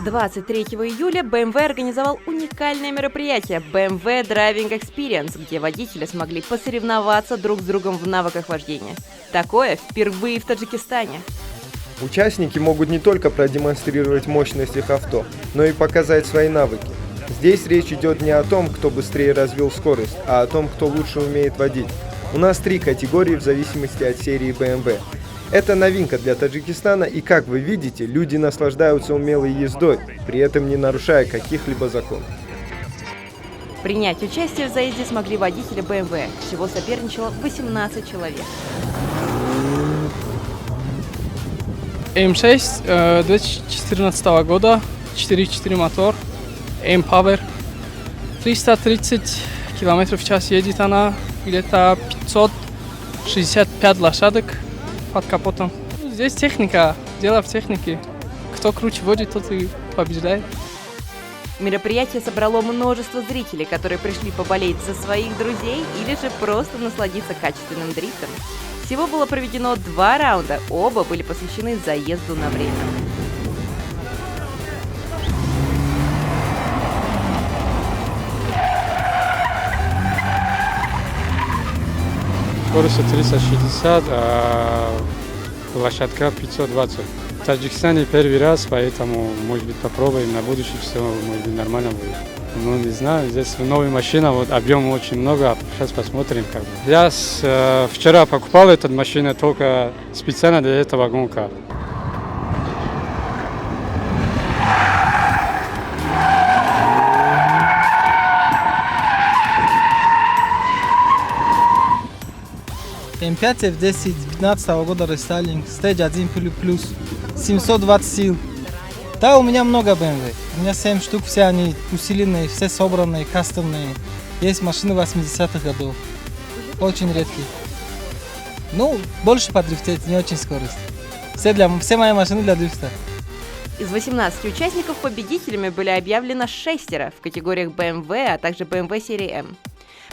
23 июля BMW организовал уникальное мероприятие BMW Driving Experience, где водители смогли посоревноваться друг с другом в навыках вождения. Такое впервые в Таджикистане. Участники могут не только продемонстрировать мощность их авто, но и показать свои навыки. Здесь речь идет не о том, кто быстрее развил скорость, а о том, кто лучше умеет водить. У нас 3 категории в зависимости от серии BMW. Это новинка для Таджикистана, и, как вы видите, люди наслаждаются умелой ездой, при этом не нарушая каких-либо законов. Принять участие в заезде смогли водители BMW. Всего соперничало 18 человек. М6 2014 года, 4.4 мотор, М-Power, 330 км в час едет она, где-то 565 лошадок под капотом. Здесь техника, дело в технике. Кто круче водит, тот и побеждает. Мероприятие собрало множество зрителей, которые пришли поболеть за своих друзей или же просто насладиться качественным дрифтом. Всего было проведено 2 раунда, оба были посвящены заезду на время. Скорость 360, а лошадка 520. В Таджикистане первый раз, поэтому, может быть, попробуем на будущее, все, может быть, нормально будет. Ну, не знаю, здесь новая машина, вот объема очень много, сейчас посмотрим. Как бы. Я вчера покупал эту машину только специально для этого гонка. М5 F10 2015 года рестайлинг, Stage 1 плюс, 720 сил. Да, у меня много BMW. У меня 7 штук, все они усиленные, все собранные, кастомные. Есть машины 80-х годов. Очень редкие. Ну, больше подрифтить, не очень скорость. Все мои машины для дрифта. Из 18 участников победителями были объявлены 6 в категориях BMW, а также BMW серии M.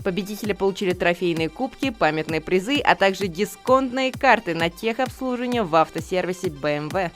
Победители получили трофейные кубки, памятные призы, а также дисконтные карты на техобслуживание в автосервисе BMW.